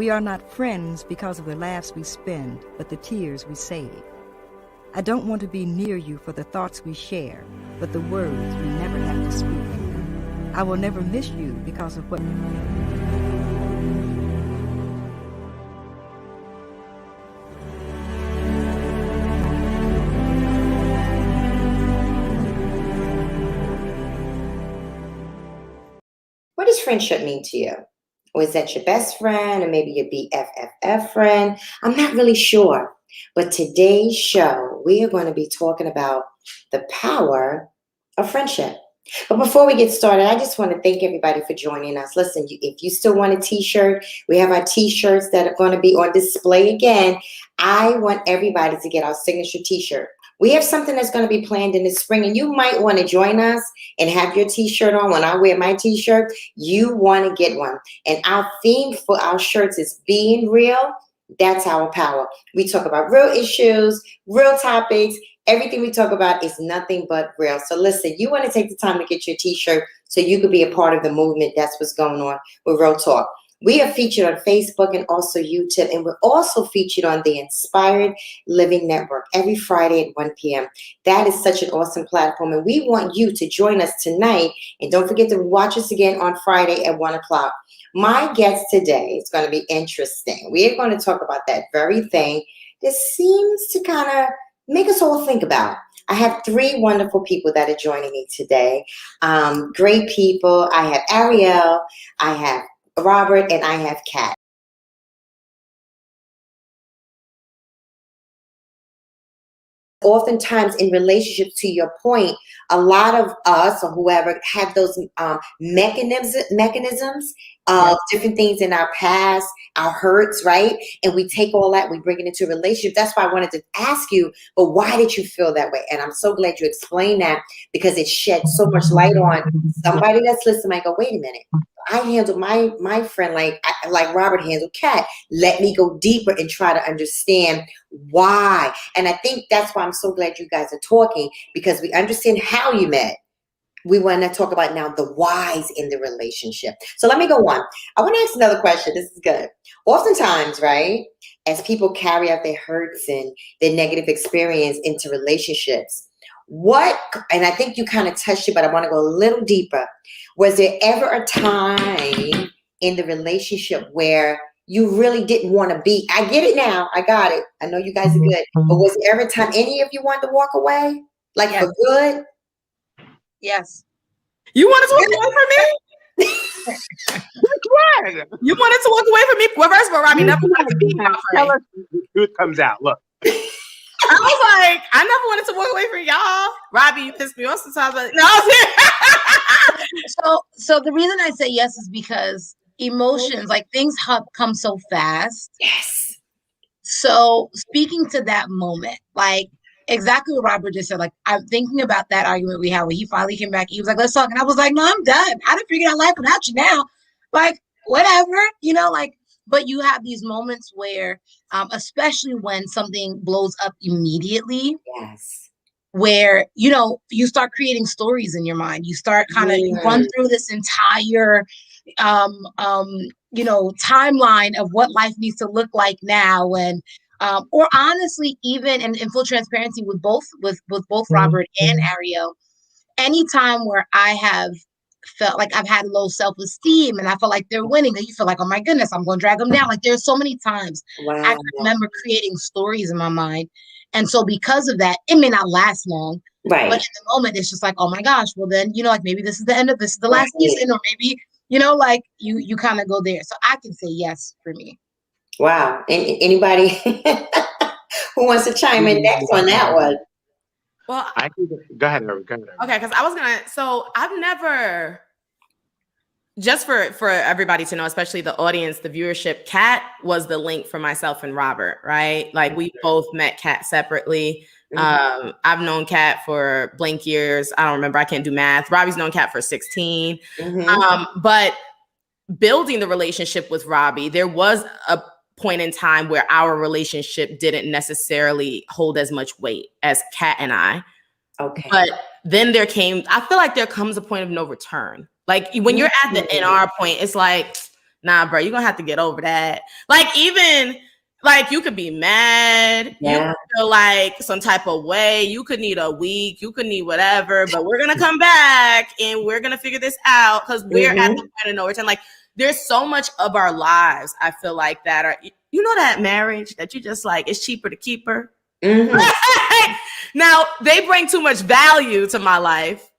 We are not friends because of the laughs we spend, but the tears we save. I don't want to be near you for the thoughts we share, but the words we never have to speak. I will never miss you because of what... What does friendship mean to you? Or is that your best friend or maybe your BFFF friend? I'm not really sure. But today's show, we are going to be talking about the power of friendship. But before we get started, I just want to thank everybody for joining us. Listen, if you still want a t-shirt, we have our t-shirts that are going to be on display again. I want everybody to get our signature t-shirt. We have something that's going to be planned in the spring, and you might want to join us and have your t-shirt on. When I wear my t-shirt, you want to get one. And our theme for our shirts is being real. That's our power. We talk about real issues, real topics. Everything we talk about is nothing but real. So listen, you want to take the time to get your t-shirt so you could be a part of the movement. That's what's going on with Real Talk. We are featured on Facebook and also YouTube, and we're also featured on the Inspired Living Network every Friday at 1 p.m. That is such an awesome platform, and we want you to join us tonight. And don't forget to watch us again on Friday at 1 o'clock. My guest today is going to be interesting. We are going to talk about that very thing that seems to kind of make us all think about. I have three wonderful people that are joining me today. Great people. I have Ariel, I have Robert, and I have Kat. Oftentimes in relationships, to your point, a lot of us or whoever have those mechanisms of different things in our past, our hurts, right? And we take all that, we bring it into a relationship. That's why I wanted to ask you, but why did you feel that way? And I'm so glad you explained that, because it shed so much light on somebody that's listening. Might go, wait a minute. I handled my friend like Robert handled Kat. Let me go deeper and try to understand why. And I think that's why I'm so glad you guys are talking, because we understand how you met. We want to talk about now the whys in the relationship. So let me go on. I want to ask another question. This is good. Oftentimes, right, as people carry out their hurts and their negative experience into relationships, and I think you kind of touched it, but I want to go a little deeper. Was there ever a time in the relationship where you really didn't want to be? I get it now. I got it. I know you guys are good. But was there ever a time any of you wanted to walk away? Like for good? Yes. You wanted to walk away from me? Which one? You wanted to walk away from me? Well, first of all, Robbie never wanted to be my friend. Tell us the truth comes out. Look. I was like, I never wanted to walk away from y'all. Robbie, you pissed me off sometimes. But no, So the reason I say yes is because emotions, like things come so fast. Yes. So speaking to that moment, like exactly what Robert just said, like I'm thinking about that argument we had when he finally came back. He was like, let's talk. And I was like, no, I'm done. I done figured out life without you now. Like, whatever, but you have these moments where, especially when something blows up immediately. Yes. Where, you start creating stories in your mind. You start you run through this entire, timeline of what life needs to look like now. And, or honestly, even in full transparency with both Robert and Ariel, anytime where I have felt like I've had low self-esteem and I feel like they're winning, and you feel like, oh my goodness, I'm going to drag them down. Like there's so many times I can remember creating stories in my mind. And so because of that, it may not last long, right? But in the moment, it's just like, oh my gosh, well then, like maybe this is the end of this, is the last season, or maybe, like you kind of go there. So I can say yes for me. Wow. Anybody who wants to chime in next on that one? Well, I can go ahead, Irvin. Go ahead. Okay, because I was so I've never, just for everybody to know, especially the audience, the viewership, Kat was the link for myself and Robert, right? Like we both met Kat separately. I've known Kat for blank years. I don't remember. I can't do math. Robbie's known Kat for 16. But building the relationship with Robbie, there was a point in time where our relationship didn't necessarily hold as much weight as Kat and I. Okay. But then I feel like there comes a point of no return. Like when you're at the NR point, it's like, nah, bro, you're gonna have to get over that. Like, even like you could be mad, you could feel like some type of way, you could need a week, you could need whatever, but we're gonna come back and we're gonna figure this out because we're at the point of no return. Like, there's so much of our lives, I feel like, that are, you know, that marriage that you just like, it's cheaper to keep her. Now, they bring too much value to my life.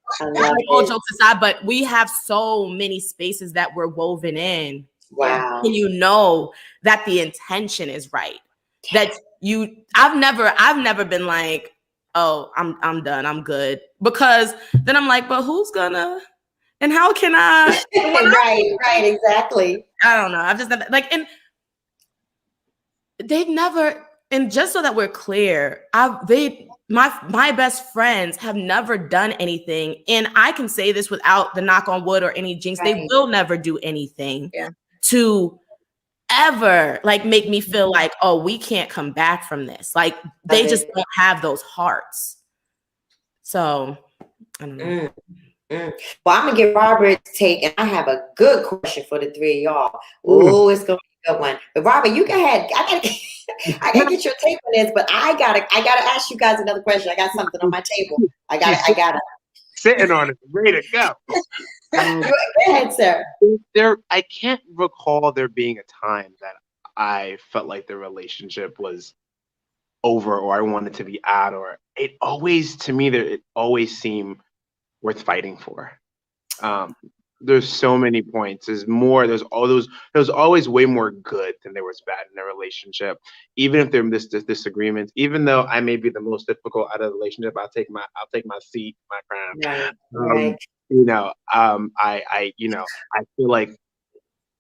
All jokes aside, but we have so many spaces that we're woven in. Wow. And you know that the intention is right. That I've never been like, oh, I'm done, I'm good. Because then I'm like, but who's gonna, and how can I? Right, exactly. I don't know. I've just never, like, and they've never, and just so that we're clear, my best friends have never done anything, and I can say this without the knock on wood or any jinx. They will never do anything to ever like make me feel like, oh, we can't come back from this. Like, they just don't have those hearts. So I don't know. Well, I'm gonna get Robert's take, and I have a good question for the three of y'all. Oh, it's gonna be a good one. But Robert, you go ahead. I gotta get your take on this, but I gotta ask you guys another question. I got something on my table. I gotta sitting on it, ready to go. Go ahead, sir. I can't recall there being a time that I felt like the relationship was over or I wanted to be out, or it always seemed worth fighting for. There's so many points. There's always way more good than there was bad in a relationship. Even if there are disagreements, even though I may be the most difficult out of the relationship, I'll take my seat, my crown. Right. I feel like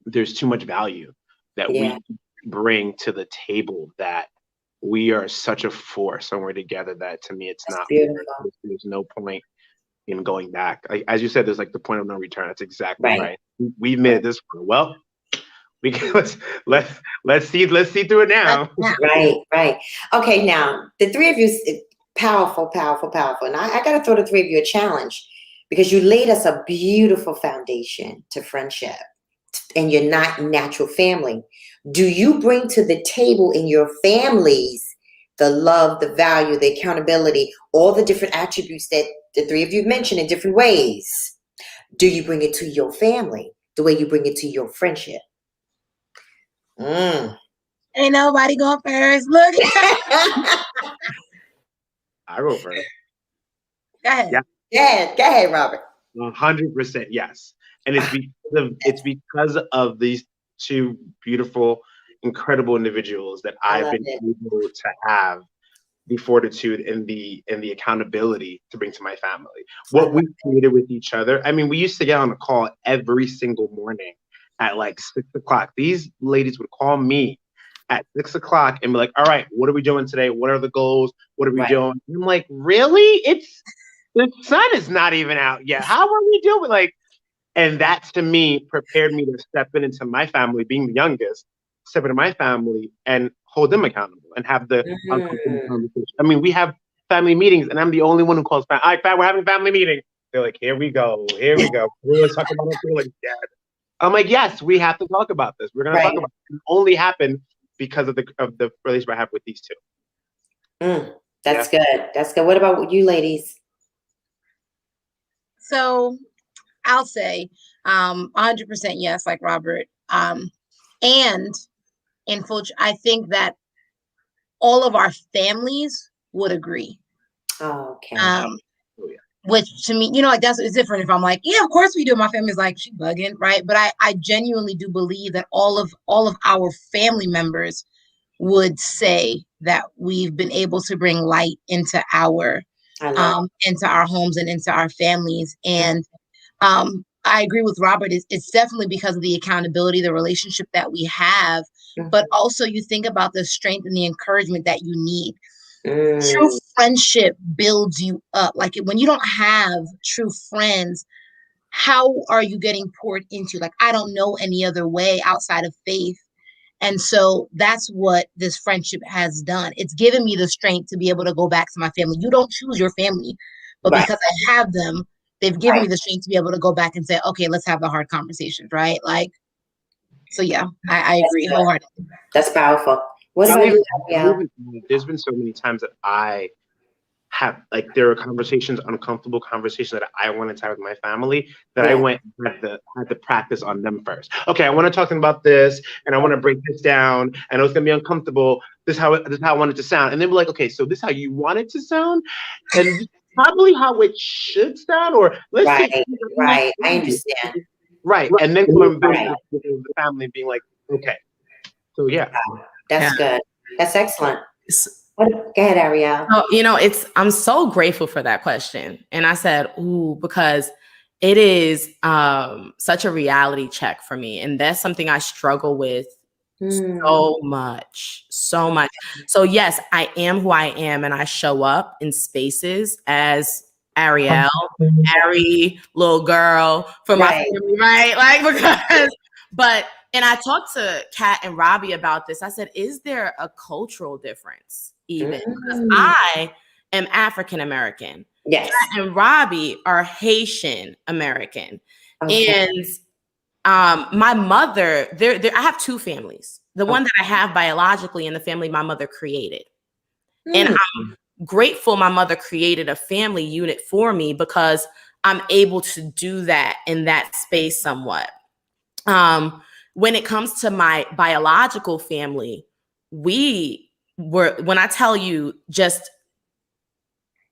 there's too much value that we bring to the table, that we are such a force when we're together, that to me, it's not, there's no point in going back. Like, as you said, there's like the point of no return. That's exactly right. We've made it this far. Well, we can, let's see through it now. Right. Okay, now the three of you, powerful. And I gotta throw the three of you a challenge, because you laid us a beautiful foundation to friendship, and you're not natural family. Do you bring to the table in your families the love, the value, the accountability, all the different attributes that the three of you mentioned in different ways? Do you bring it to your family the way you bring it to your friendship? Ain't nobody going first. Look. I go first. Go ahead. Yeah. Go ahead, Robert. 100% yes. And it's because of these two beautiful, incredible individuals that I've been able to have the fortitude and the accountability to bring to my family. What we created with each other. I mean, we used to get on a call every single morning at like 6 o'clock. These ladies would call me at 6 o'clock and be like, all right, what are we doing today? What are the goals? What are we doing? And I'm like, really? The sun is not even out yet. How are we doing? Like, and that to me prepared me to step into my family, being the youngest, step into my family and hold them accountable and have the uncomfortable conversation. I mean, we have family meetings and I'm the only one who calls all right, we're having a family meeting. They're like, here we go. We're talking about our feelings. I'm like, yes, we have to talk about this. We're gonna talk about it. It only happened because of the relationship I have with these two. That's good. That's good. What about you ladies? So I'll say 100% yes, like Robert. And in full, I think that all of our families would agree. Okay. Which to me, like it's different if I'm like, yeah, of course we do. My family's like, she bugging, right? But I genuinely do believe that all of our family members would say that we've been able to bring light into our homes and into our families. And I agree with Robert. It's definitely because of the accountability, the relationship that we have, but also you think about the strength and the encouragement that you need. True friendship builds you up. Like when you don't have true friends, how are you getting poured into? Like, I don't know any other way outside of faith. And so that's what this friendship has done. It's given me the strength to be able to go back to my family. You don't choose your family, but because I have them, they've given me the strength to be able to go back and say, okay, let's have the hard conversations, right? Like, So yeah, I agree wholeheartedly. That's powerful. What about you, Gabrielle? There's been so many times that I have, like, there are conversations, uncomfortable conversations that I wanted to have with my family that I went and had to practice on them first. Okay, I want to talk to them about this, and I want to break this down. I know it's gonna be uncomfortable. This is how I want it to sound, and then we're like, okay, so this is how you want it to sound, and probably how it should sound, or let's Right, take right. I understand. right, and then coming back to the family and being like, okay, so yeah, That's good. That's excellent. Go ahead, Ariel. So, I'm so grateful for that question. And I said, ooh, because it is such a reality check for me. And that's something I struggle with so much. So yes, I am who I am, and I show up in spaces as Ariel, Ari, little girl for my family, right? Like, and I talked to Kat and Robbie about this. I said, is there a cultural difference even? Because I am African American. Yes. Kat and Robbie are Haitian American. Okay. And my mother, I have two families. The one that I have biologically and the family my mother created. And I'm grateful my mother created a family unit for me because I'm able to do that in that space somewhat. When it comes to my biological family, when I tell you just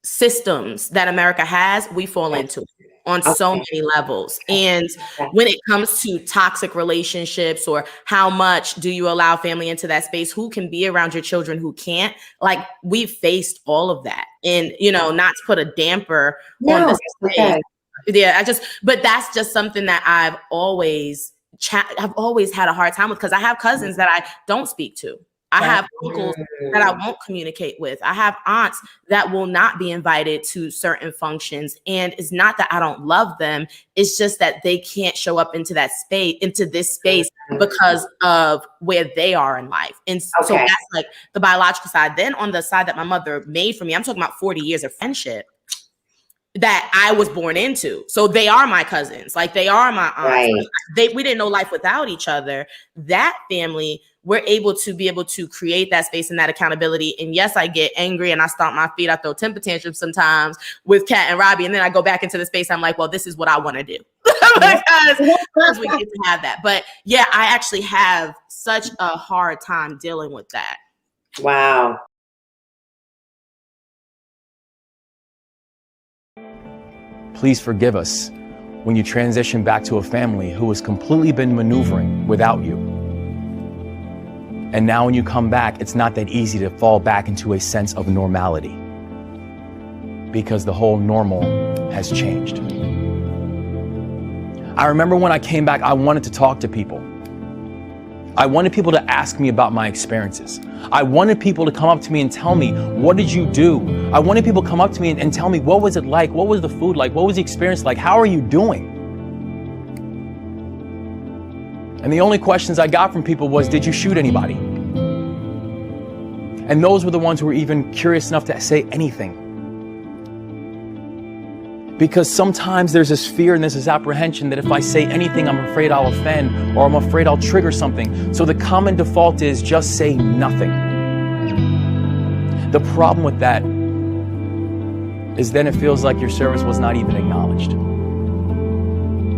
systems that America has, we fall into it on so many levels. And when it comes to toxic relationships or how much do you allow family into that space, who can be around your children, who can't, like, we've faced all of that. And, not to put a damper on this space. Yeah, but that's just something that I've always had a hard time with, because I have cousins that I don't speak to. I have uncles that I won't communicate with. I have aunts that will not be invited to certain functions. And it's not that I don't love them. It's just that they can't show up into this space because of where they are in life. And so that's like the biological side. Then on the side that my mother made for me, I'm talking about 40 years of friendship that I was born into. So they are my cousins. Like, they are my aunts. Right. We didn't know life without each other. That family, we're able to create that space and that accountability. And yes, I get angry and I stomp my feet. I throw temper tantrums sometimes with Kat and Robbie. And then I go back into the space. I'm like, well, this is what I want to do. because we get to have that. But yeah, I actually have such a hard time dealing with that. Wow. Please forgive us when you transition back to a family who has completely been maneuvering without you. And now when you come back, it's not that easy to fall back into a sense of normality, because the whole normal has changed. I remember when I came back, I wanted to talk to people. I wanted people to ask me about my experiences. I wanted people to come up to me and tell me, what did you do? I wanted people to come up to me and tell me, what was it like? What was the food like? What was the experience like? How are you doing? And the only questions I got from people was, did you shoot anybody? And those were the ones who were even curious enough to say anything. Because sometimes there's this fear and there's this apprehension that if I say anything, I'm afraid I'll offend, or I'm afraid I'll trigger something. So the common default is just say nothing. The problem with that is then it feels like your service was not even acknowledged.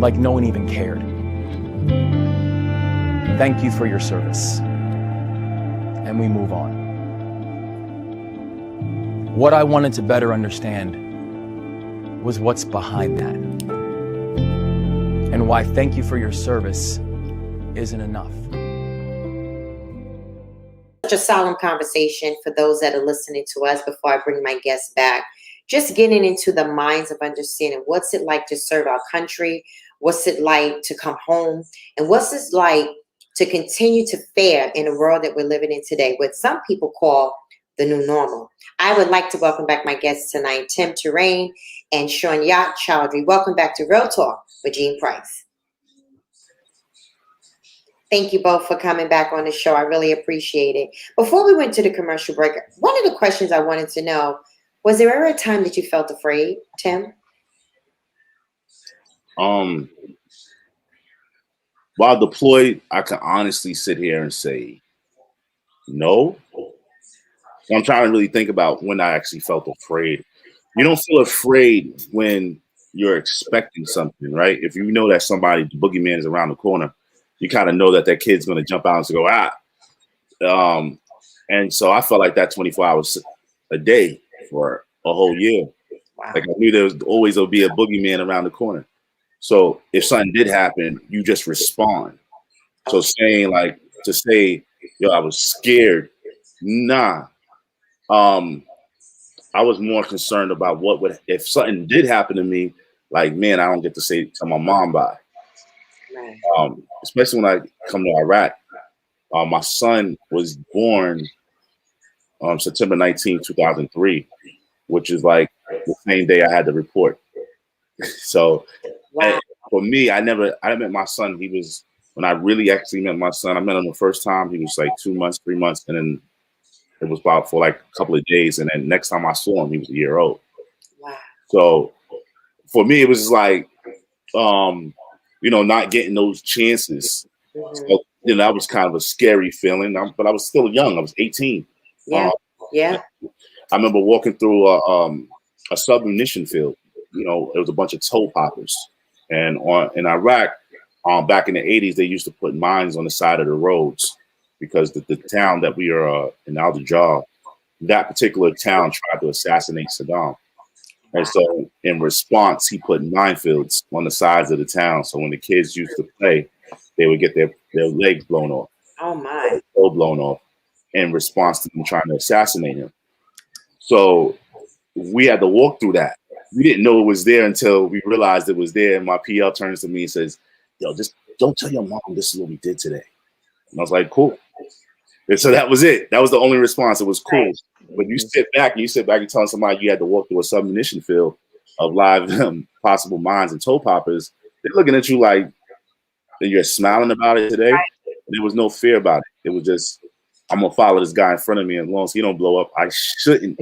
Like no one even cared. Thank you for your service. And we move on. What I wanted to better understand was what's behind that, and why thank you for your service isn't enough. Such a solemn conversation for those that are listening to us. Before I bring my guests back, just getting into the minds of understanding what's it like to serve our country, what's it like to come home, and what's it like to continue to fare in the world that we're living in today, what some people call the new normal. I would like to welcome back my guests tonight, Tim Terrain and Shanya Chowdhury. Welcome back to Real Talk with Jean Price. Thank you both for coming back on the show. I really appreciate it. Before we went to the commercial break, one of the questions I wanted to know, was there ever a time that you felt afraid, Tim? while deployed, I can honestly sit here and say no. So I'm trying to really think about when I actually felt afraid. You don't feel afraid when you're expecting something, right? If you know that somebody, the boogeyman is around the corner, you kind of know that that kid's going to jump out and go, ah. And so I felt like that 24 hours a day for a whole year. Wow. Like I knew there was always will be a boogeyman around the corner. So if something did happen, you just respond. So saying like to say, yo, I was scared. Nah. I was more concerned about what would if something did happen to me, like man, I don't get to say to my mom bye. Right. Especially when I come to Iraq. My son was born September 19, 2003, which is like the same day I had the report. So Wow. for me, I met my son. He was, when I really actually met my son, I met him the first time. He was like 2 months, 3 months. And then it was about for like a couple of days. And then next time I saw him, he was a year old. Wow. So for me, it was like, not getting those chances. So, that was kind of a scary feeling, but I was still young. I was 18. Yeah. Yeah. I remember walking through a submunition field. It was a bunch of toe poppers. And in Iraq, back in the 80s, they used to put mines on the side of the roads because the town that we are in Al Dajjal, that particular town tried to assassinate Saddam. And so in response, he put minefields on the sides of the town. So when the kids used to play, they would get their legs blown off. Oh my. Toe blown off in response to them trying to assassinate him. So we had to walk through that. We didn't know it was there until we realized it was there. And my PL turns to me and says, yo, just don't tell your mom this is what we did today. And I was like, cool. And so that was it. That was the only response. It was cool. But you sit back and you're telling somebody you had to walk through a submunition field of live possible mines and toe poppers. They're looking at you like you're smiling about it today. There was no fear about it. It was just, I'm going to follow this guy in front of me. As long as he don't blow up, I shouldn't.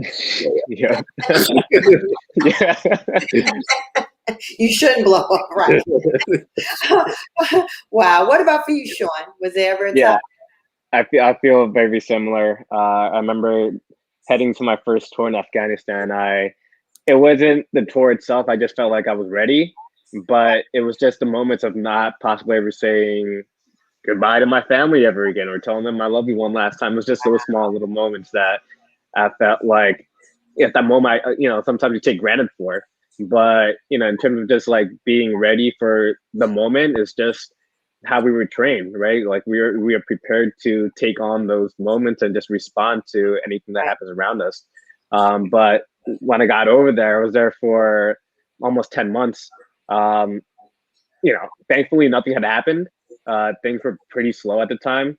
Yeah. You shouldn't blow up, right? Wow. What about for you, Sean? Was there ever a time? I feel very similar. I remember heading to my first tour in Afghanistan. It wasn't the tour itself. I just felt like I was ready, but it was just the moments of not possibly ever saying goodbye to my family ever again or telling them I love you one last time. It was just those small little moments that I felt like at that moment, sometimes you take granted for. But, in terms of just like being ready for the moment is just how we were trained, right? Like we are prepared to take on those moments and just respond to anything that happens around us. But when I got over there, I was there for almost 10 months. Thankfully nothing had happened. Things were pretty slow at the time.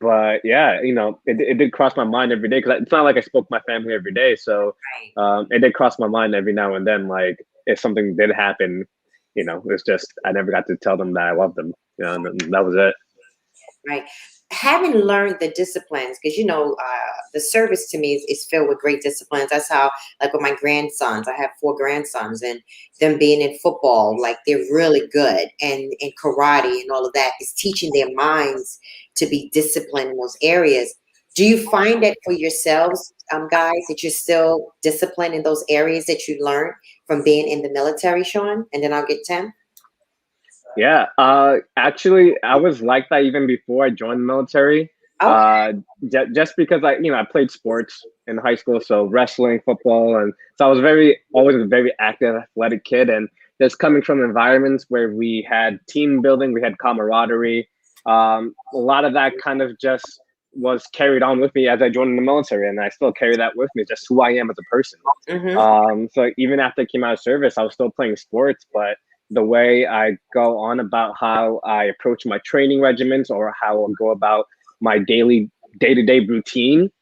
But yeah, it did cross my mind every day because it's not like I spoke to my family every day. So it did cross my mind every now and then. Like if something did happen, it's just I never got to tell them that I loved them. And that was it. Right. Having learned the disciplines, because the service to me is filled with great disciplines. That's how, like with my grandsons, I have 4 grandsons, and them being in football, like they're really good, and in karate and all of that is teaching their minds to be disciplined in those areas. Do you find that for yourselves, guys, that you're still disciplined in those areas that you learned from being in the military, Sean? And then I'll get Tim. Yeah, actually, I was like that even before I joined the military. Okay. Just because I played sports in high school, so wrestling, football, and so I was always a very active, athletic kid. And just coming from environments where we had team building, we had camaraderie, a lot of that kind of just was carried on with me as I joined the military, and I still carry that with me, just who I am as a person. So even after I came out of service, I was still playing sports, but the way I go on about how I approach my training regimens or how I go about my daily day-to-day routine,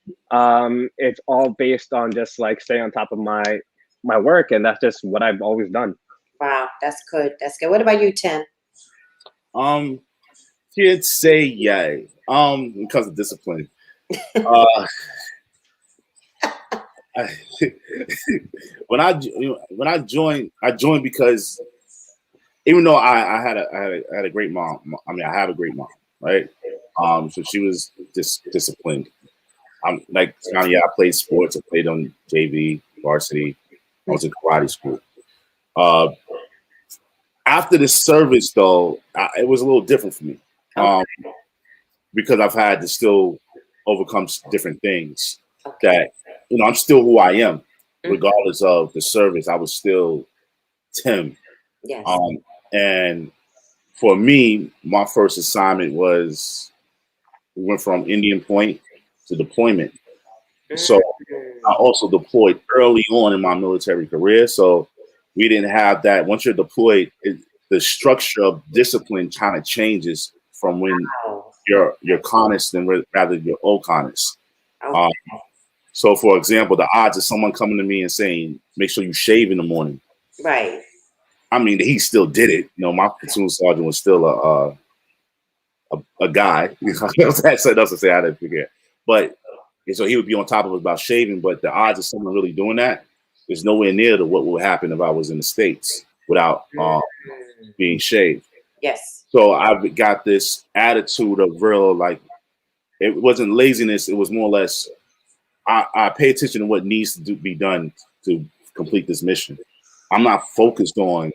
it's all based on just like staying on top of my work, and that's just what I've always done. Wow, that's good. That's good. What about you, Tim? Kids say yay. Because of discipline. When I joined because even though I had a great mom. I mean, I have a great mom, right? So she was disciplined. I'm like, yeah, I played sports. I played on JV, varsity. I was in karate school. After the service, though, it was a little different for me because I've had to still overcome different things. That I'm still who I am, regardless of the service. I was still Tim. Yes. And for me, my first assignment was we went from Indian Point to deployment. So I also deployed early on in my military career. So we didn't have that. Once you're deployed, the structure of discipline kind of changes from when you're Conus and rather you're Oconus. So, for example, the odds of someone coming to me and saying, "Make sure you shave in the morning." Right. I mean, he still did it. My platoon sergeant was still a guy. That doesn't say I didn't forget, but so he would be on top of us about shaving. But the odds of someone really doing that is nowhere near to what would happen if I was in the States without being shaved. Yes. So I've got this attitude of real, like, it wasn't laziness. It was more or less, I pay attention to what needs to be done to complete this mission. I'm not focused on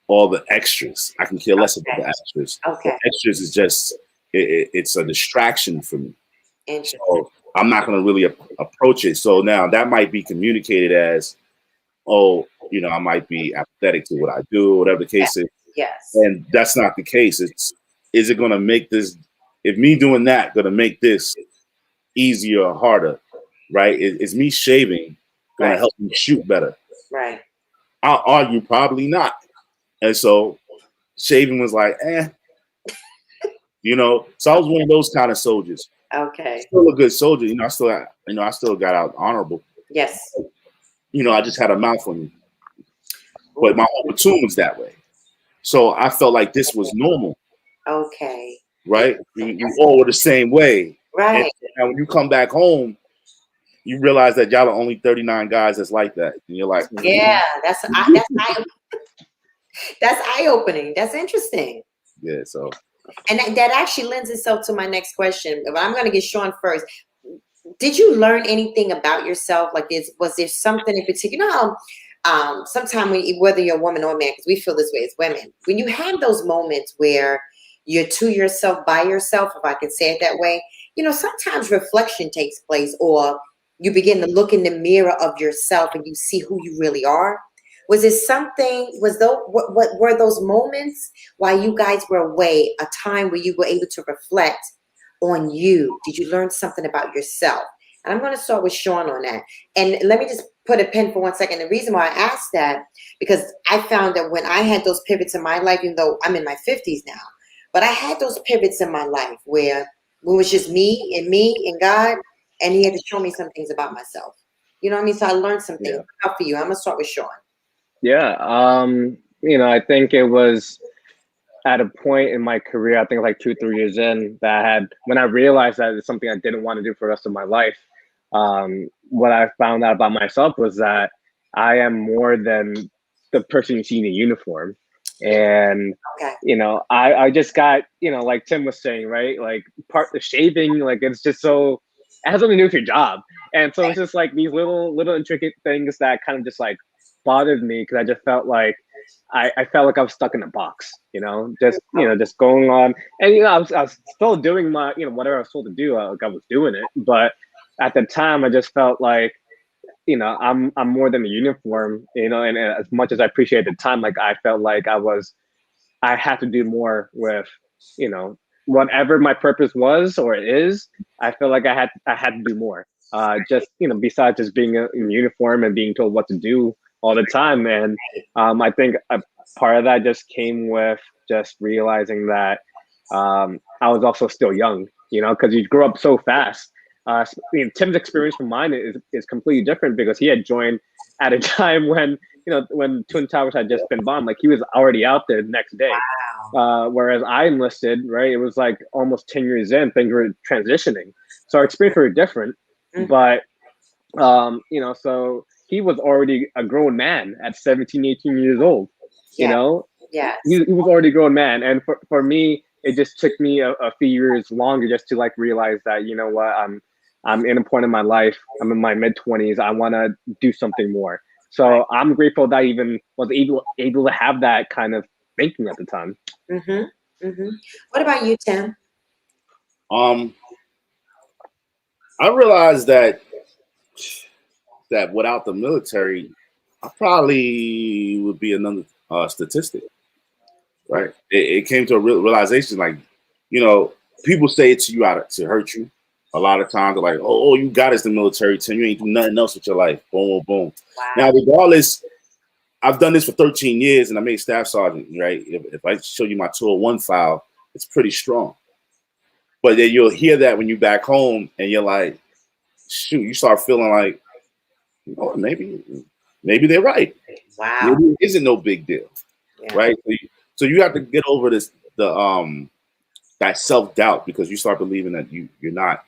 all the extras. I can care less about the extras. Okay. The extras is just, it's a distraction for me. So I'm not going to really approach it. So now that might be communicated as, oh, I might be apathetic to what I do, whatever the case is. Yes. And that's not the case. Is it going to make this, if me doing that going to make this easier or harder, right? Is me shaving going to help me shoot better? Right. I'll argue probably not. And so shaving was like, so I was one of those kind of soldiers. Okay. Still a good soldier. I still got out honorable. Yes. I just had a mouth on me. But my whole platoon was that way. So I felt like this was normal. Okay. Right? We all were the same way. Right. And when you come back home, you realize that y'all are only 39 guys that's like that. And you're like, yeah, that's eye-opening. That's interesting. Yeah, so. And that actually lends itself to my next question. But I'm going to get Sean first. Did you learn anything about yourself? Like, was there something in particular? Sometimes whether you're a woman or a man, because we feel this way as women, when you have those moments where you're to yourself, by yourself, if I can say it that way, sometimes reflection takes place, or you begin to look in the mirror of yourself and you see who you really are. Was it something, what were those moments while you guys were away, a time where you were able to reflect on you? Did you learn something about yourself? And I'm going to start with Sean on that. And let me just put a pin for 1 second. The reason why I asked that, because I found that when I had those pivots in my life, even though I'm in my 50s now, but I had those pivots in my life where it was just me and God, and he had to show me some things about myself. You know what I mean? So I learned some things. How for you? I'm going to start with Sean. Yeah. I think it was at a point in my career, I think like 2-3 years in, that when I realized that it's something I didn't want to do for the rest of my life, what I found out about myself was that I am more than the person you see in a uniform. And, I just got, like Tim was saying, right? Like the shaving, like it's just so, it has something to do with your job. And so it's just like these little intricate things that kind of just like bothered me, because I just felt like I felt like I was stuck in a box, just going on. And, I was still doing my, whatever I was told to do, like I was doing it. But at the time, I just felt like, I'm more than a uniform, and as much as I appreciate the time, like I felt like I had to do more with, whatever my purpose was or is. I feel like I had to do more. Just, besides just being in uniform and being told what to do all the time. And I think a part of that just came with just realizing that I was also still young, because you grew up so fast. Tim's experience from mine is completely different, because he had joined at a time when when Twin Towers had just been bombed. Like he was already out there the next day. Whereas I enlisted, right, it was like almost 10 years in, things were transitioning. So our experience were different, but so he was already a grown man at 17, 18 years old, Yes. He was already a grown man. And for me, it just took me a few years longer just to like realize that, you know what, I'm in a point in my life. I'm in my mid-20s. I want to do something more. So I'm grateful that I even was able to have that kind of thinking at the time. What about you, Tim? I realized that without the military, I probably would be another statistic. Right? It came to a realization, like, you know, people say it to you to hurt you. A lot of times they're like, oh, you got us the military, Tim. You ain't do nothing else with your life. Boom, boom, boom. Wow. Now, regardless, I've done this for 13 years and I made staff sergeant, right? If I show you my 201 file, it's pretty strong. But then you'll hear that when you back home and you're like, shoot, you start feeling like, oh, maybe they're right. Wow. Maybe it isn't no big deal. Yeah. Right? So you have to get over that self-doubt, because you start believing that you're not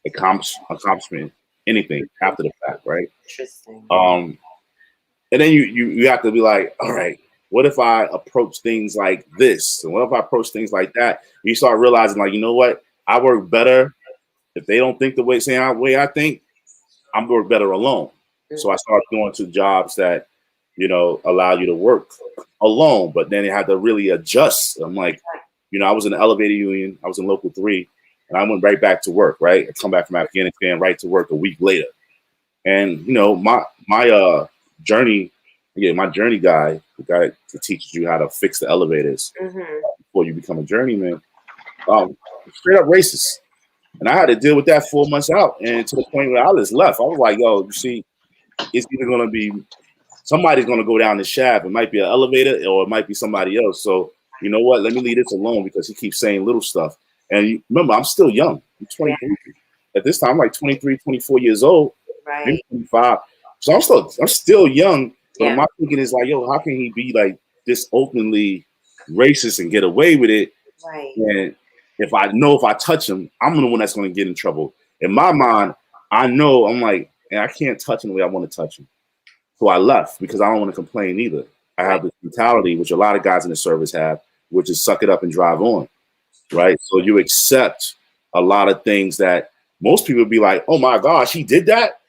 accomplishing anything after the fact, right? Interesting. And then you have to be like, all right, what if I approach things like this? And what if I approach things like that? You start realizing, like, you know what? I work better if they don't think the way I think. I'm work better alone. So I started going to jobs that, you know, allow you to work alone, but then you had to really adjust. I'm like, you know, I was in the elevator union. I was in local 3, and I went right back to work, right? I come back from Afghanistan, right to work a week later. And, you know, my journey guy, the guy that teaches you how to fix the elevators before you become a journeyman, straight up racist. And I had to deal with that 4 months out, and to the point where I just left. I was like, yo, you see, it's either going to be somebody's going to go down the shaft. It might be an elevator or it might be somebody else. So, you know what? Let me leave this alone, because he keeps saying little stuff. And remember, I'm still young. I'm 23. At this time, I'm like 23, 24 years old. Right. Maybe 25. So I'm still young. But my thinking is like, yo, how can he be like this openly racist and get away with it? Right. And if I touch him, I'm the one that's going to get in trouble. In my mind, I know, I'm like, and I can't touch him the way I want to touch him. So I left, because I don't want to complain either. I have this mentality, which a lot of guys in the service have, which is suck it up and drive on, right? So you accept a lot of things that most people be like, oh my gosh, he did that,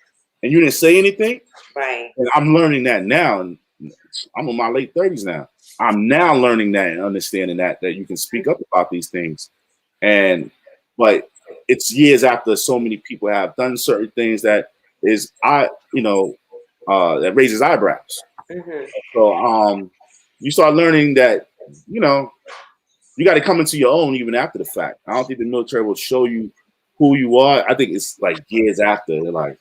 and you didn't say anything? Right. And I'm learning that now, and I'm in my late 30s now. I'm now learning that and understanding that you can speak up about these things. But it's years after so many people have done certain things that raises eyebrows. So you start learning that, you know, you got to come into your own even after the fact. I don't think the military will show you who you are. I think it's like years after. They're like,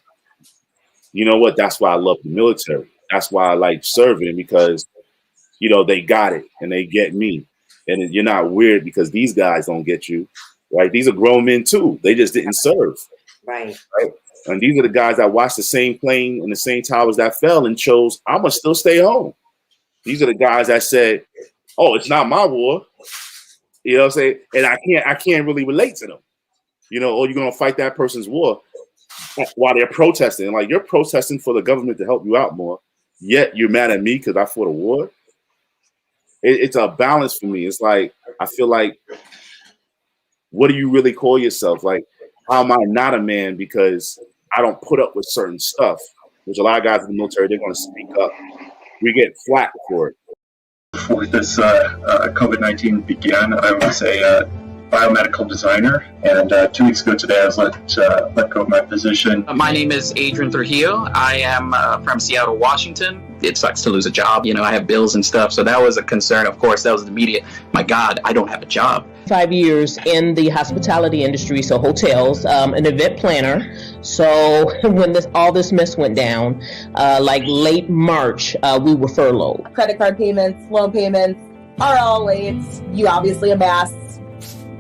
you know what? That's why I love the military. That's why I like serving, because, you know, they got it and they get me. And you're not weird because these guys don't get you, right? These are grown men too. They just didn't serve. Right. And these are the guys that watched the same plane and the same towers that fell and chose, I'm going to still stay home. These are the guys that said, oh, it's not my war. You know what I'm saying? And I can't really relate to them. You know, oh, you're going to fight that person's war while they're protesting. Like, you're protesting for the government to help you out more, yet you're mad at me because I fought a war. It's a balance for me. It's like, I feel like, what do you really call yourself? Like, how am I not a man because I don't put up with certain stuff? Which a lot of guys in the military, they're going to speak up. We get flack for it. Before this COVID-19 began, I was a biomedical designer, and 2 weeks ago today I was let go of my position. My name is Adrian Trujillo. I am from Seattle, Washington. It sucks to lose a job. You know, I have bills and stuff, so that was a concern. Of course, that was immediate. My God, I don't have a job. 5 years in the hospitality industry, so hotels, an event planner. So when all this mess went down, like late March, we were furloughed. Credit card payments, loan payments are all late. You obviously amass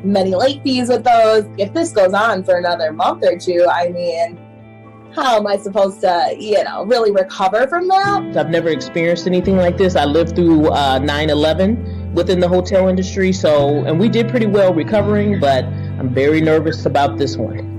many late fees with those. If this goes on for another month or two, I mean, how am I supposed to, really recover from that? I've never experienced anything like this. I lived through 9/11 within the hotel industry, and we did pretty well recovering, but I'm very nervous about this one.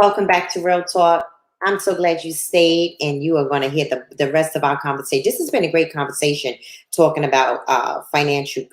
Welcome back to Real Talk. I'm so glad you stayed, and you are going to hear the rest of our conversation. This has been a great conversation talking about financial,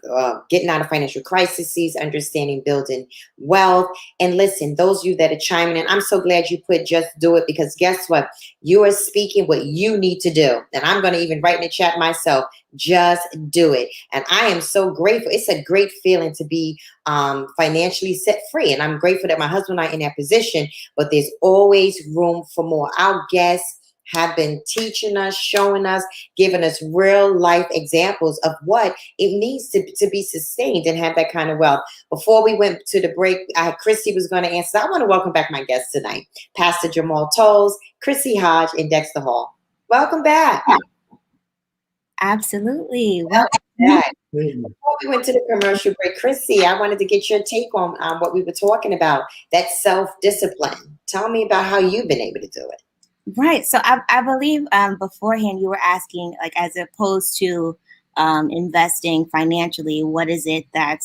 getting out of financial crises, understanding building wealth. And listen, those of you that are chiming in, I'm so glad you put just do it, because guess what? You are speaking what you need to do. And I'm going to even write in the chat myself, just do it. And I am so grateful. It's a great feeling to be financially set free. And I'm grateful that my husband and I are in that position, but there's always room for more. Our guests have been teaching us, showing us, giving us real life examples of what it needs to be sustained and have that kind of wealth. Before we went to the break, Chrissy was going to answer. I want to welcome back my guests tonight, Pastor Jamal Tolles, Chrissy Hodge, and Dexter Hall. Welcome back. Absolutely. Welcome back. Before we went to the commercial break, Chrissy, I wanted to get your take on what we were talking about, that self-discipline. Tell me about how you've been able to do it. Right. So I believe beforehand you were asking, like, as opposed to investing financially, what is it that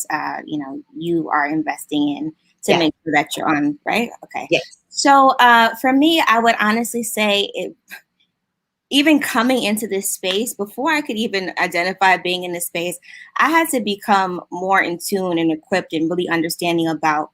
you are investing in to make sure that you're on, right? Okay. Yes. So for me, I would honestly say even coming into this space, before I could even identify being in this space, I had to become more in tune and equipped and really understanding about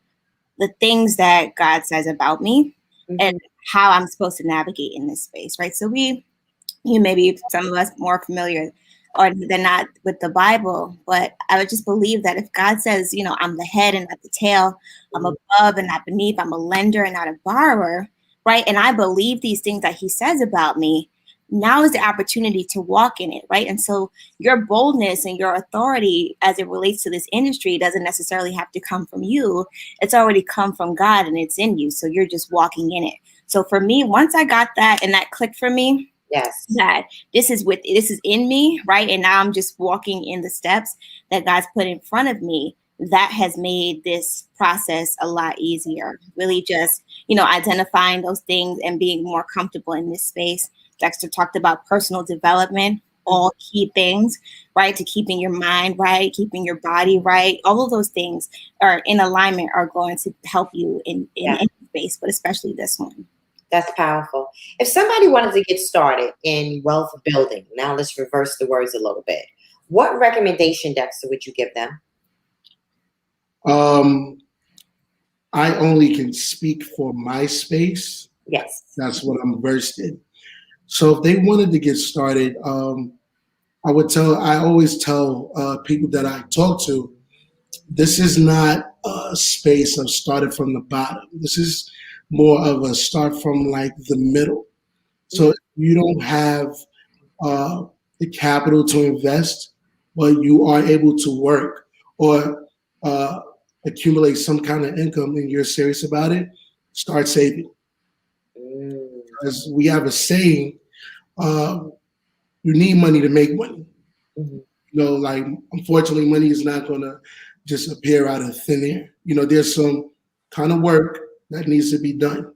the things that God says about me and how I'm supposed to navigate in this space, right? So maybe some of us more familiar or than not with the Bible, but I would just believe that if God says, I'm the head and not the tail, I'm above and not beneath, I'm a lender and not a borrower, right? And I believe these things that he says about me, now is the opportunity to walk in it, right? And so your boldness and your authority as it relates to this industry doesn't necessarily have to come from you. It's already come from God and it's in you. So you're just walking in it. So for me, once I got that and that clicked for me, yes, that this is in me, right? And now I'm just walking in the steps that God's put in front of me. That has made this process a lot easier. Really just, identifying those things and being more comfortable in this space. Dexter talked about personal development, all key things, right? To keeping your mind right, keeping your body right. All of those things are in alignment, are going to help you in any space, but especially this one. That's powerful. If somebody wanted to get started in wealth building, now let's reverse the words a little bit. What recommendation, Dexter, would you give them? I only can speak for my space. Yes. That's what I'm versed in. So if they wanted to get started, I always tell people that I talk to, this is not a space of starting from the bottom. This is more of a start from like the middle. So if you don't have the capital to invest, but you are able to work or accumulate some kind of income and you're serious about it, start saving. Because we have a saying, you need money to make money. Like, unfortunately, money is not going to just appear out of thin air. There's some kind of work that needs to be done.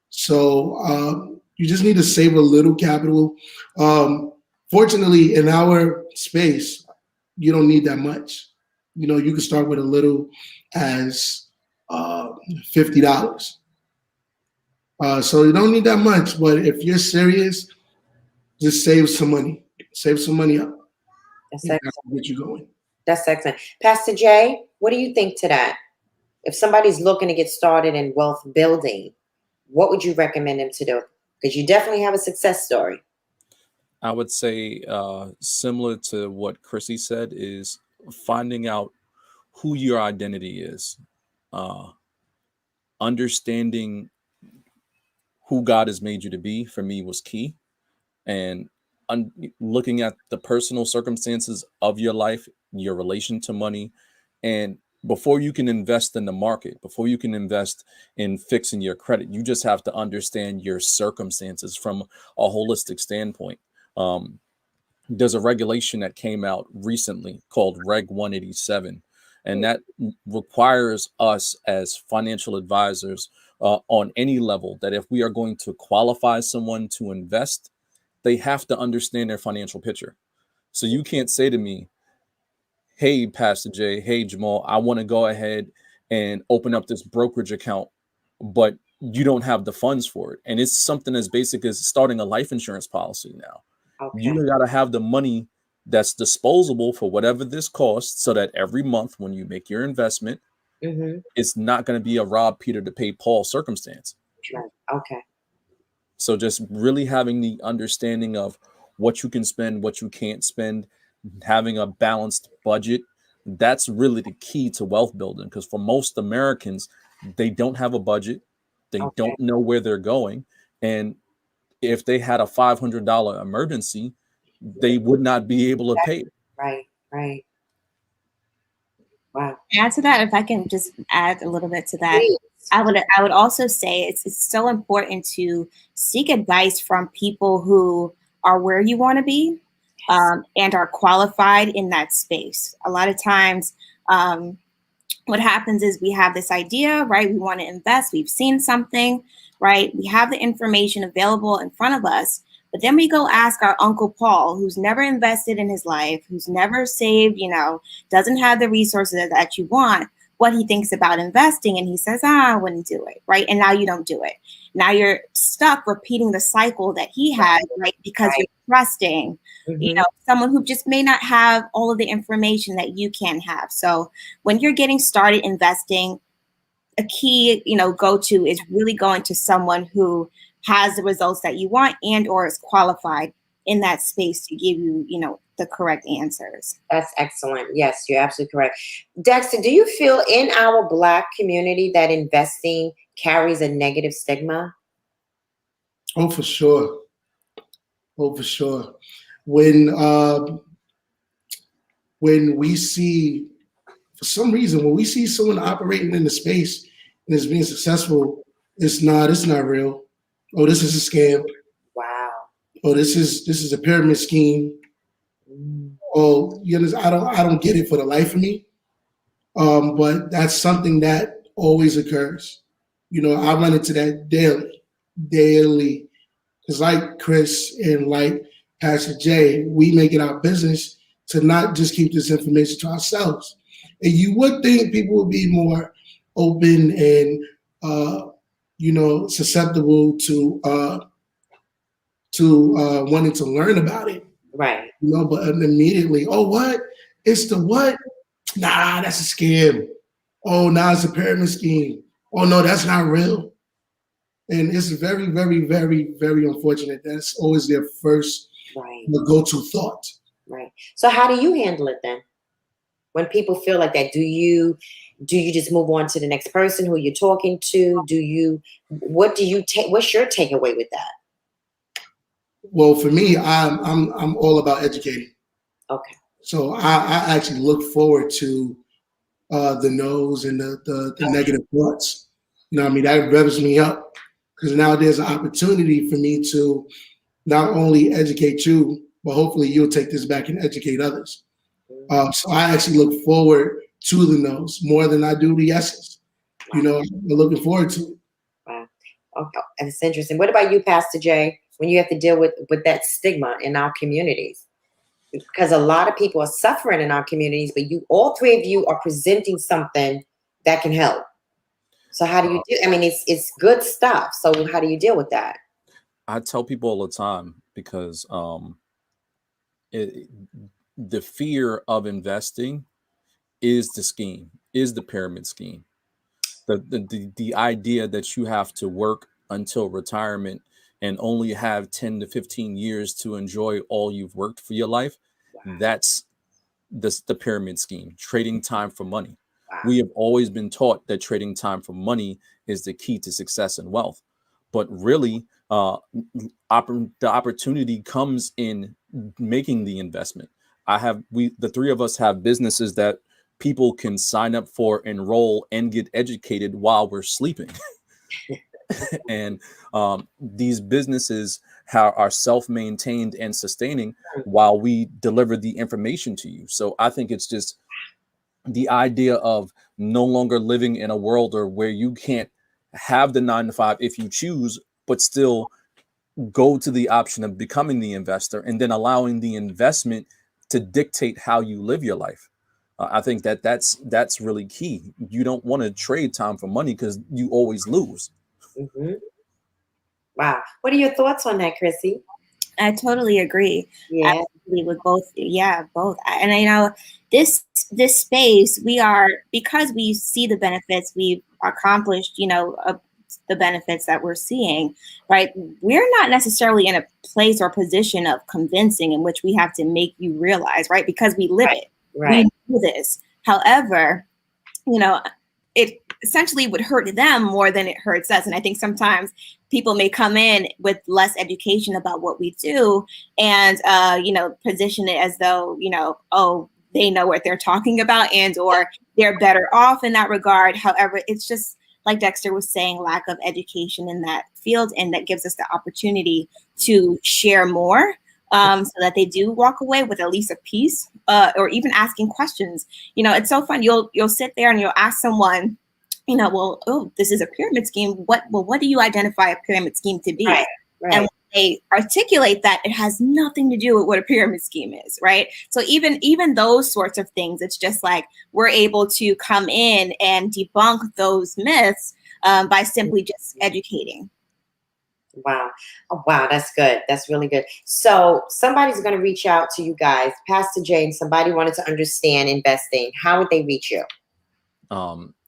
So you just need to save a little capital. Fortunately, in our space, you don't need that much. You can start with a little as $50. So you don't need that much, but if you're serious, just save some money. Save some money up. That's excellent. Get you going. That's excellent. Pastor Jay, what do you think to that? If somebody's looking to get started in wealth building, what would you recommend them to do? Because you definitely have a success story. I would say similar to what Chrissy said, is finding out who your identity is, understanding who God has made you to be, for me, was key. And looking at the personal circumstances of your life, your relation to money, and before you can invest in the market, before you can invest in fixing your credit, you just have to understand your circumstances from a holistic standpoint. There's a regulation that came out recently called Reg 187, and that requires us as financial advisors on any level that if we are going to qualify someone to invest, they have to understand their financial picture. So you can't say to me, hey, Pastor Jay, hey, Jamal, I want to go ahead and open up this brokerage account, but you don't have the funds for it. And it's something as basic as starting a life insurance policy now. Okay. You got to have the money that's disposable for whatever this costs, so that every month when you make your investment, it's not going to be a rob Peter to pay Paul circumstance. Right. Okay. So just really having the understanding of what you can spend, what you can't spend, having a balanced budget, that's really the key to wealth building. Because for most Americans, they don't have a budget. They don't know where they're going. And if they had a $500 emergency, they would not be able to pay it. Right, right. Wow. Add to that, if I can just add a little bit to that, Please. I would also say it's so important to seek advice from people who are where you want to be, and are qualified in that space. A lot of times, what happens is we have this idea, right? We want to invest. We've seen something, right? We have the information available in front of us, but then we go ask our Uncle Paul, who's never invested in his life, who's never saved, doesn't have the resources that you want, what he thinks about investing. And he says, I wouldn't do it, right? And now you don't do it. Now you're stuck repeating the cycle that he had, right? Because you're trusting, someone who just may not have all of the information that you can have. So when you're getting started investing, a key, go-to is really going to someone who has the results that you want and or is qualified in that space to give you, the correct answers. That's excellent. Yes, you're absolutely correct. Dexter, do you feel in our Black community that investing carries a negative stigma? Oh, for sure. Oh, for sure. When we see, for some reason, when we see someone operating in the space and is being successful, it's not real. Oh, this is a scam. Wow. Oh, this is a pyramid scheme. Oh, I don't get it for the life of me. But that's something that always occurs. I run into that daily. Because like Chris and like Pastor Jay, we make it our business to not just keep this information to ourselves. And you would think people would be more open and susceptible to wanting to learn about it. Right. But immediately, oh, what? It's the what? Nah, that's a scam. Oh, nah, it's a pyramid scheme. Oh, no, that's not real. And it's very, very, very, very unfortunate. That's always their first go-to thought. Right. So how do you handle it then? When people feel like that, do you just move on to the next person who you're talking to? What's your takeaway with that? Well, for me, I'm all about educating. Okay. So I actually look forward to the no's and the negative thoughts. That revs me up, because now there's an opportunity for me to not only educate you, but hopefully you'll take this back and educate others. So I actually look forward to the no's more than I do the yeses. I'm looking forward to it. Wow. Okay. That's interesting. What about you, Pastor Jay, when you have to deal with that stigma in our communities? Because a lot of people are suffering in our communities, but all three of you are presenting something that can help. So how do you do? It's good stuff. So how do you deal with that? I tell people all the time, because the fear of investing is the scheme, is the pyramid scheme. The idea that you have to work until retirement and only have 10 to 15 years to enjoy all you've worked for your life, that's the pyramid scheme, trading time for money. We have always been taught that trading time for money is the key to success and wealth. But really, the opportunity comes in making the investment. The three of us have businesses that people can sign up for, enroll, and get educated while we're sleeping. And these businesses are self-maintained and sustaining while we deliver the information to you. So I think it's just the idea of no longer living in a world where you can't have the 9 to 5 if you choose, but still go to the option of becoming the investor and then allowing the investment to dictate how you live your life. I think that's really key. You don't want to trade time for money because you always lose. Mm-hmm. Wow. What are your thoughts on that, Chrissy? I totally agree. Yeah. Absolutely with both. Yeah, both. And I know this space, we are, because we see the benefits, we've accomplished, the benefits that we're seeing, right? We're not necessarily in a place or position of convincing in which we have to make you realize, right? Because we live it. Right. We do this. However, it essentially would hurt them more than it hurts us. And I think sometimes people may come in with less education about what we do and, position it as though, oh, they know what they're talking about and or they're better off in that regard. However, it's just like Dexter was saying, lack of education in that field. And that gives us the opportunity to share more. So that they do walk away with at least a piece, or even asking questions. It's so fun. You'll sit there and you'll ask someone, well, oh, this is a pyramid scheme. What do you identify a pyramid scheme to be? Right. And when they articulate that, it has nothing to do with what a pyramid scheme is, right? So even those sorts of things, it's just like we're able to come in and debunk those myths by simply just educating. Wow. Oh, wow. That's good. That's really good. So somebody's going to reach out to you guys, Pastor Jane. Somebody wanted to understand investing. How would they reach you?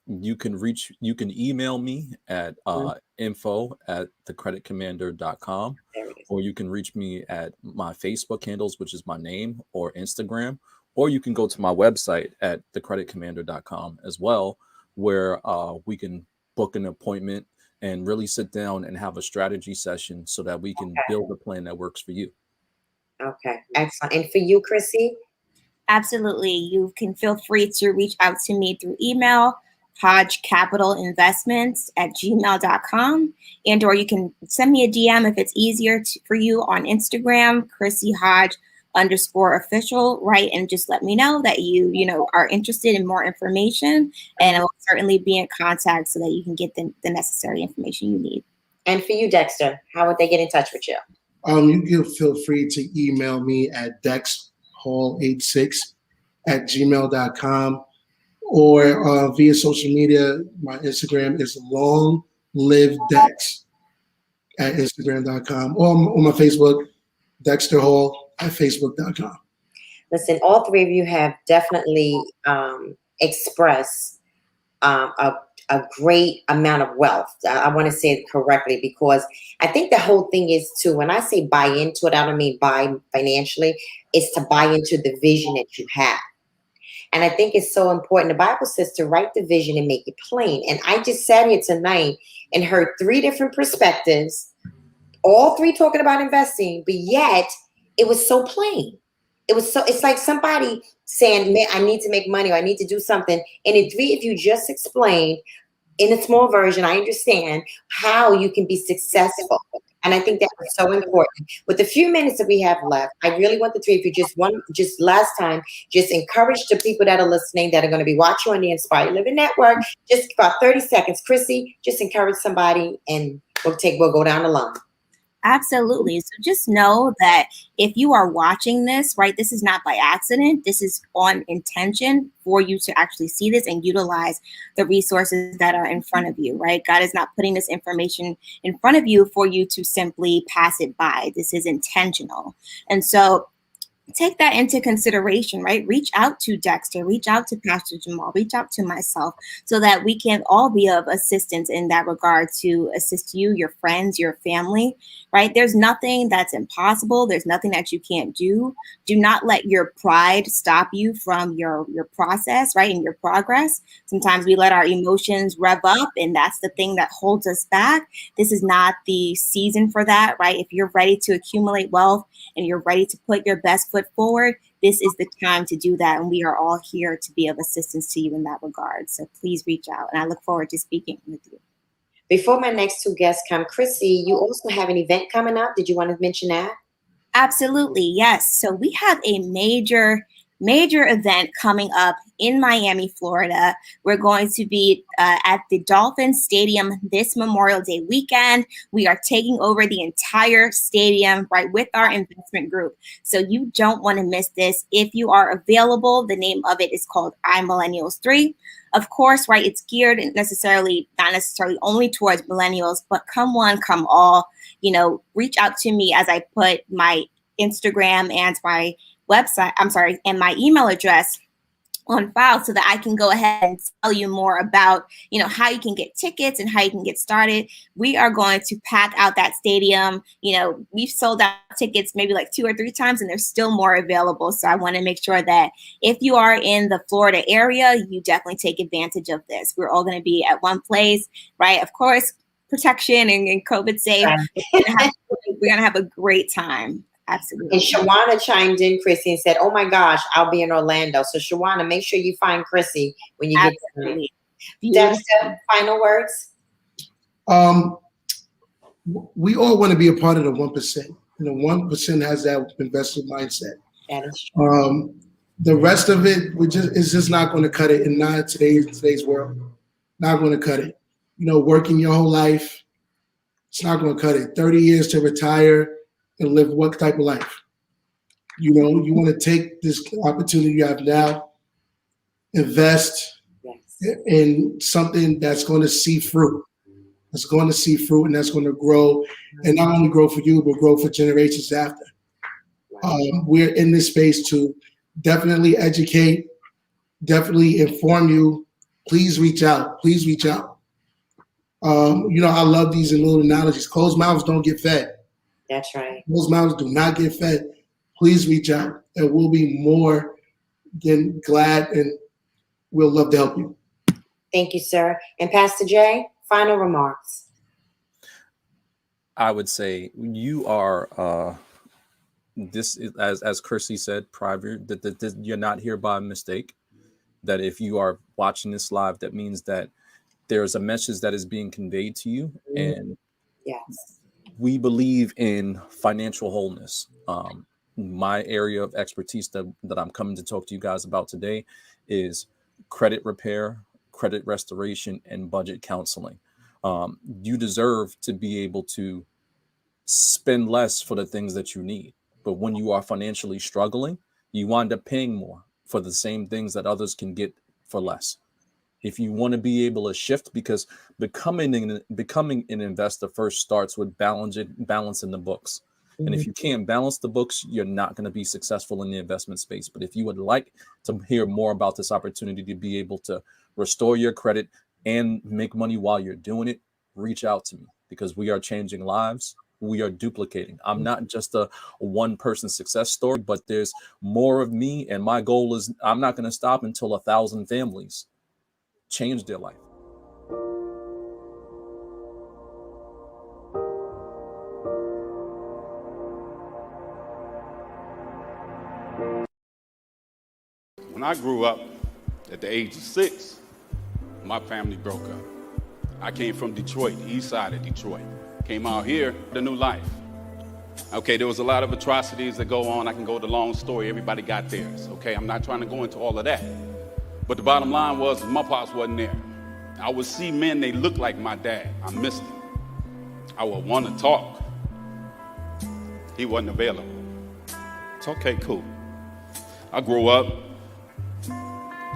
You can email me at info@thecreditcommander.com, or you can reach me at my Facebook handles, which is my name, or Instagram, or you can go to my website at thecreditcommander.com as well, where we can book an appointment and really sit down and have a strategy session so that we can build a plan that works for you. Okay, excellent. And for you, Chrissy? Absolutely. You can feel free to reach out to me through email, hodgecapitalinvestments@gmail.com, and or you can send me a DM if it's easier for you on Instagram, Chrissy Hodge _official, right? And just let me know that you are interested in more information, and I will certainly be in contact so that you can get the necessary information you need. And for you, Dexter, how would they get in touch with you? You can feel free to email me at dexhall86@gmail.com, or via social media. My Instagram is longlivedex at instagram.com, or on my Facebook, Dexter Hall at facebook.com. Listen, all three of you have definitely expressed a great amount of wealth. I want to say it correctly, because I think the whole thing is to, when I say buy into it, I don't mean buy financially, it's to buy into the vision that you have. And I think it's so important. The Bible says to write the vision and make it plain. And I just sat here tonight and heard three different perspectives, all three talking about investing, but yet it was so plain. It's like somebody saying, man, I need to make money, or I need to do something. And in three, if you just explained in a small version, I understand how you can be successful. And I think that was so important. With the few minutes that we have left, I really want the three of you just last time, just encourage the people that are listening, that are going to be watching on the Inspire Living Network, just about 30 seconds. Chrissy, just encourage somebody and we'll go down the line. Absolutely. So just know that if you are watching this, right, this is not by accident. This is on intention for you to actually see this and utilize the resources that are in front of you, right? God is not putting this information in front of you for you to simply pass it by. This is intentional. And so take that into consideration, right? Reach out to Dexter, reach out to Pastor Jamal, reach out to myself, so that we can all be of assistance in that regard to assist you, your friends, your family, right? There's nothing that's impossible. There's nothing that you can't do. Do not let your pride stop you from your process, right? And your progress. Sometimes we let our emotions rev up, and that's the thing that holds us back. This is not the season for that, right? If you're ready to accumulate wealth and you're ready to put your best foot forward, this is the time to do that. And we are all here to be of assistance to you in that regard. So please reach out. And I look forward to speaking with you. Before my next two guests come, Chrissy, you also have an event coming up. Did you want to mention that? Absolutely, yes. So we have a major major event coming up in Miami, Florida. We're going to be at the Dolphin Stadium this Memorial Day weekend. We are taking over the entire stadium, right, with our investment group. So you don't want to miss this. If you are available, the name of it is called iMillennials 3. Of course, right, it's geared not necessarily only towards millennials, but come one, come all. You know, reach out to me as I put my Instagram and my website, and my email address on file so that I can go ahead and tell you more about, you know, how you can get tickets and how you can get started. We are going to pack out that stadium. You know, we've sold out tickets maybe like 2 or 3 times and there's still more available. So I want to make sure that if you are in the Florida area, you definitely take advantage of this. We're all going to be at one place, right? Of course, protection and COVID safe. Right. We're going to have a great time. Absolutely. And Shawana chimed in, Chrissy, and said, "Oh my gosh, I'll be in Orlando." So Shawana, make sure you find Chrissy when you get there. Dexter, final words. We all want to be a part of the 1%. You know, 1% has that investor mindset. That is true. The rest of it, it's just not going to cut it in today's world. Not going to cut it. You know, working your whole life, it's not going to cut it. 30 years to retire and live what type of life? You know, you want to take this opportunity you have now, invest in something that's going to see fruit. That's going to see fruit and that's going to grow, and not only grow for you, but grow for generations after. We're in this space to definitely educate, definitely inform you. Please reach out. Please reach out. You know, I love these little analogies. Closed mouths don't get fed. That's right. Closed mouths do not get fed. Please reach out, and we'll be more than glad, and we'll love to help you. Thank you, sir. And Pastor Jay, final remarks. I would say you are, this is, as Kirsty said, private, that you're not here by mistake. That if you are watching this live, that means that there's a message that is being conveyed to you. And yes, we believe in financial wholeness. My area of expertise that I'm coming to talk to you guys about today is credit repair, credit restoration, and budget counseling. You deserve to be able to spend less for the things that you need. But when you are financially struggling, you wind up paying more for the same things that others can get for less. If you want to be able to shift, because becoming an investor first starts with balancing the books. And if you can't balance the books, you're not going to be successful in the investment space. But if you would like to hear more about this opportunity to be able to restore your credit and make money while you're doing it, reach out to me, because we are changing lives. We are duplicating. I'm not just a one-person success story, but there's more of me. And my goal is I'm not going to stop until 1,000 families change their life. When I grew up at the age of 6, my family broke up. I came from Detroit, the east side of Detroit. Came out here, the new life. Okay, there was a lot of atrocities that go on. I can go the long story. Everybody got theirs. Okay, I'm not trying to go into all of that. But the bottom line was my pops wasn't there. I would see men, they looked like my dad. I missed him. I would want to talk. He wasn't available. It's okay, cool. I grew up,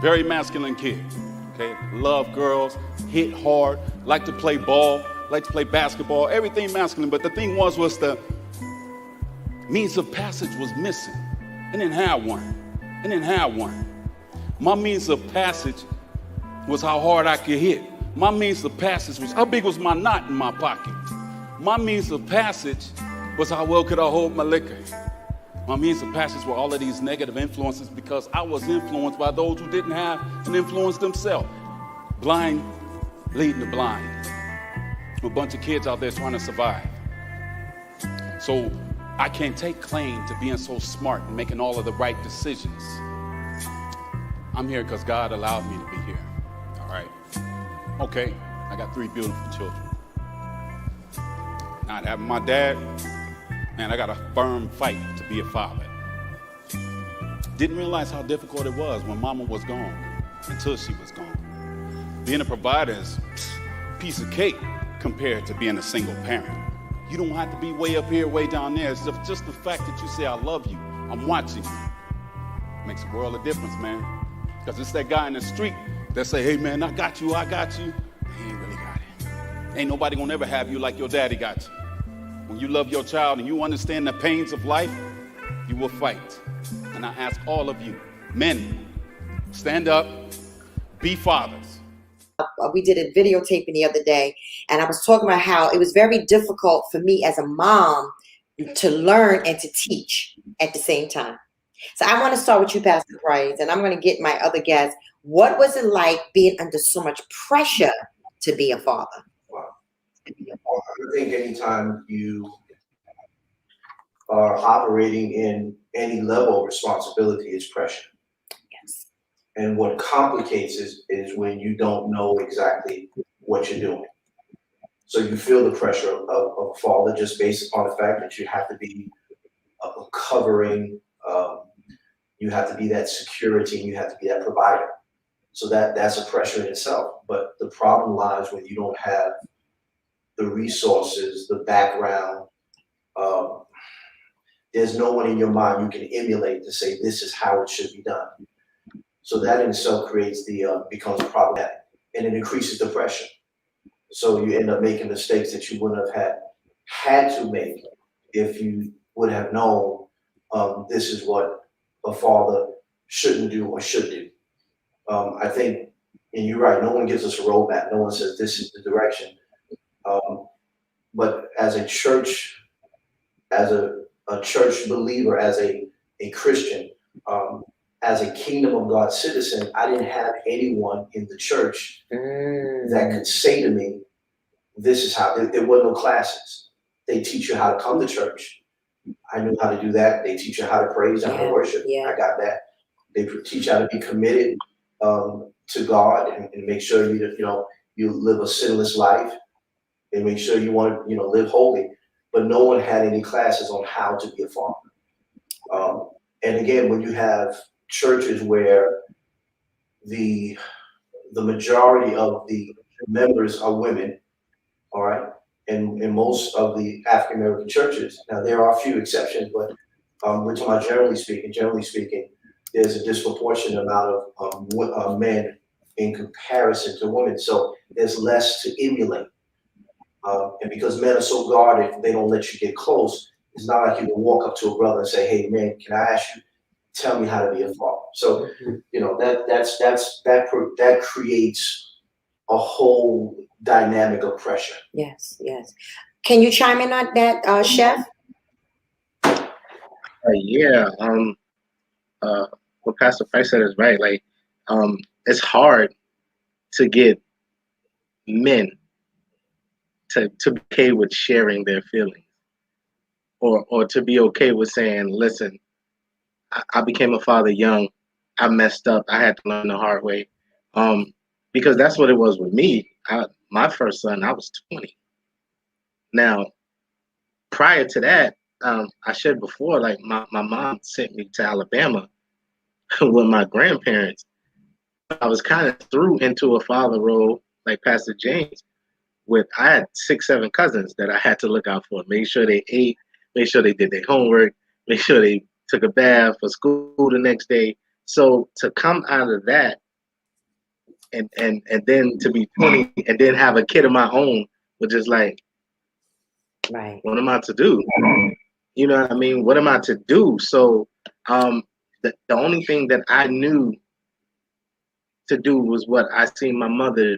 very masculine kid. Okay, love girls, hit hard, like to play ball, like to play basketball, everything masculine. But the thing was the means of passage was missing. I didn't have one. My means of passage was how hard I could hit. My means of passage was how big was my knot in my pocket. My means of passage was how well could I hold my liquor. My means of passage were all of these negative influences because I was influenced by those who didn't have an influence themselves. Blind leading the blind. A bunch of kids out there trying to survive. So I can't take claim to being so smart and making all of the right decisions. I'm here because God allowed me to be here. All right. Okay, I got 3 beautiful children. Not having my dad, man, I got a firm fight to be a father. Didn't realize how difficult it was when mama was gone, until she was gone. Being a provider is a piece of cake compared to being a single parent. You don't have to be way up here, way down there. It's just the fact that you say, I love you, I'm watching you. Makes a world of difference, man. Because it's that guy in the street that say, hey man, I got you. He ain't really got it. Ain't nobody gonna ever have you like your daddy got you. When you love your child and you understand the pains of life, you will fight. And I ask all of you, men, stand up, be fathers. We did a videotaping the other day, and I was talking about how it was very difficult for me as a mom to learn and to teach at the same time. So I want to start with you, Pastor Price, and I'm going to get my other guests. What was it like being under so much pressure to be a father? Wow. I think anytime you are operating in any level of responsibility is pressure. Yes. And what complicates is when you don't know exactly what you're doing. So you feel the pressure of a father just based upon the fact that you have to be a covering, you have to be that security, and you have to be that provider. So that's a pressure in itself. But the problem lies when you don't have the resources, the background. There's no one in your mind you can emulate to say this is how it should be done. So that in itself creates becomes problematic, and it increases the pressure. So you end up making mistakes that you wouldn't have had to make if you would have known this is what a father shouldn't do or should do. I think, and you're right, no one gives us a roadmap. No one says this is the direction. But as a church, as a church believer, as a Christian, as a kingdom of God citizen, I didn't have anyone in the church that could say to me, this is how, there were no classes. They teach you how to come to church. I knew how to do that. They teach you how to praise and how to worship. Yeah. I got that. They teach you how to be committed to God and make sure you live a sinless life and make sure you want to live holy. But no one had any classes on how to be a father. And again, when you have churches where the majority of the members are women, all right, and in most of the African American churches, now there are a few exceptions, but we're talking about generally speaking, there's a disproportionate amount of men in comparison to women. So there's less to emulate. And because men are so guarded, they don't let you get close. It's not like you can walk up to a brother and say, hey man, can I ask you, tell me how to be a father. So, that creates a whole dynamic of pressure. Yes, yes. Can you chime in on that, Chef? Yeah. What Pastor Price said is right. Like, it's hard to get men to be okay with sharing their feelings, or to be okay with saying, listen, I became a father young. I messed up. I had to learn the hard way. Because that's what it was with me. My first son, I was 20. Now, prior to that, I shared before, like my mom sent me to Alabama with my grandparents. I was kind of threw into a father role, like Pastor James, I had 6, 7 cousins that I had to look out for, make sure they ate, make sure they did their homework, make sure they took a bath for school the next day. So to come out of that and then to be 20 and then have a kid of my own, which is like, right, what am I to do? You know what I mean? What am I to do? So the only thing that I knew to do was what I seen my mother